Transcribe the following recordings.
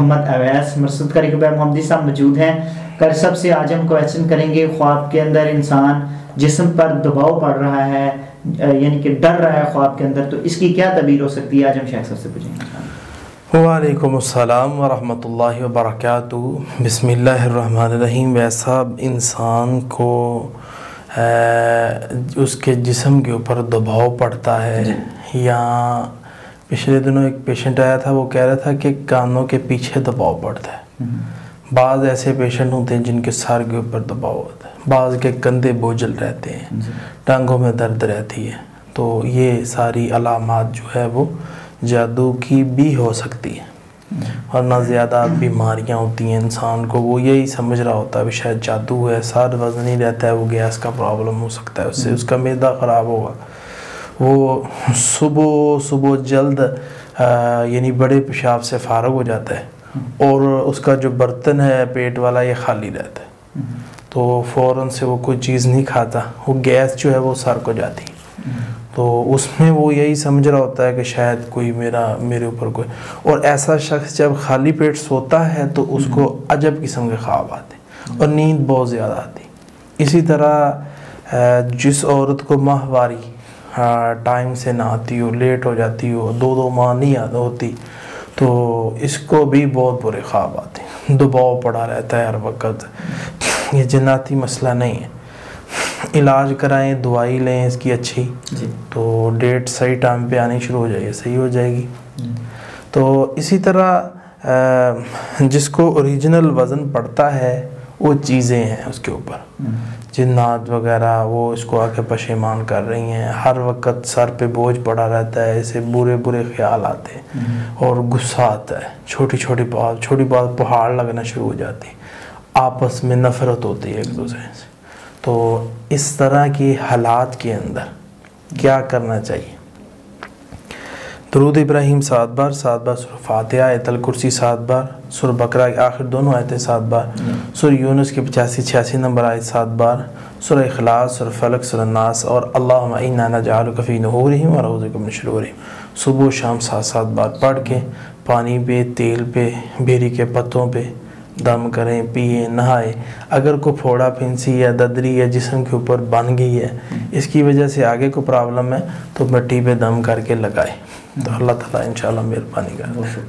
محمد اویس مرصد قاری کبیر محمدی صاحب موجود ہیں. قاری صاحب سے آج ہم کویشچن کریں گے خواب کے اندر انسان جسم پر دباؤ پڑ رہا ہے یعنی کہ ڈر رہا ہے خواب کے اندر, تو اس کی کیا تعبیر ہو سکتی ہے؟ آج ہم شیخ صاحب سے پوچھیں گے. وعلیکم السلام ورحمۃ اللہ وبرکاتہ. بسم اللہ الرحمن الرحیم. ویسا انسان کو اس کے جسم کے اوپر دباؤ پڑتا ہے یا پچھلے دنوں ایک پیشنٹ آیا تھا, وہ کہہ رہا تھا کہ کانوں کے پیچھے دباؤ پڑتا ہے. بعض ایسے پیشنٹ ہوتے ہیں جن کے سر کے اوپر دباؤ ہوتا ہے, بعض کے کندھے بوجھل رہتے ہیں, ٹانگوں میں درد رہتی ہے. تو یہ ساری علامات جو ہے وہ جادو کی بھی ہو سکتی ہے. اور نہ زیادہ بیماریاں ہوتی ہیں انسان کو, وہ یہی سمجھ رہا ہوتا ہے شاید جادو ہے, سر وزن نہیں رہتا ہے, وہ گیس کا پرابلم ہو سکتا ہے, اس سے اس کا معدہ خراب ہوگا, وہ صبح جلد یعنی بڑے پیشاب سے فارغ ہو جاتا ہے, اور اس کا جو برتن ہے پیٹ والا یہ خالی رہتا ہے, تو فوراً سے وہ کوئی چیز نہیں کھاتا, وہ گیس جو ہے وہ سر کو جاتی ہے. تو اس میں وہ یہی سمجھ رہا ہوتا ہے کہ شاید کوئی میرے اوپر کوئی. اور ایسا شخص جب خالی پیٹ سوتا ہے تو اس کو عجب قسم کے خواب آتے اور نیند بہت زیادہ آتی. اسی طرح جس عورت کو ماہواری ٹائم سے نہ آتی ہو, لیٹ ہو جاتی ہو, 2 ماہ نہیں ہوتی, تو اس کو بھی بہت برے خواب آتے ہیں. دباؤ پڑا رہتا ہے ہر وقت. یہ جناتی مسئلہ نہیں ہے, علاج کرائیں, دوائی لیں اس کی اچھی, تو ڈیٹ صحیح ٹائم پہ آنی شروع ہو جائے گی, صحیح ہو جائے گی. تو اسی طرح جس کو اوریجنل وزن پڑتا ہے وہ چیزیں ہیں اس کے اوپر, جنات وغیرہ, وہ اس کو آ کے پشیمان کر رہی ہیں. ہر وقت سر پہ بوجھ پڑا رہتا ہے, اسے برے خیال آتے ہیں اور غصہ آتا ہے. چھوٹی بات پہاڑ لگنا شروع ہو جاتی, آپس میں نفرت ہوتی ہے ایک دوسرے سے. تو اس طرح کی حالات کے اندر کیا کرنا چاہیے؟ درود ابراہیم 7 بار, سورہ فاتحہ, آیت الکرسی 7 بار, سورہ بقرہ کی آخر دونوں آیتیں 7 بار, سورہ یونس کی 85-86 نمبر آیت 7 بار, سورہ اخلاص, سورہ فلق, سورہ ناس, اور اللہم انا نجعلک فی نحورہم ونعوذ بک من شرورہم, صبح و شام 7 بار پڑھ کے پانی پہ, تیل پہ, بیری کے پتوں پہ دم کریں, پیئیں, نہائیں. اگر کوئی پھوڑا پھنسی یا ددری یا جسم کے اوپر بن گئی ہے, اس کی وجہ سے آگے کو پرابلم ہے, تو مٹی پہ دم کر کے لگائیں, تو اللہ تعالیٰ انشاءاللہ مہربانی کرے.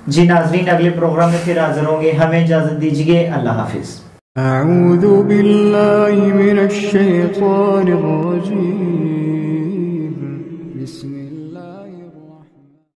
جی ناظرین, اگلے پروگرام میں پھر حاضر ہوں گے, ہمیں اجازت دیجیے, اللہ حافظ. اعوذ باللہ من الشیطان الرجیم.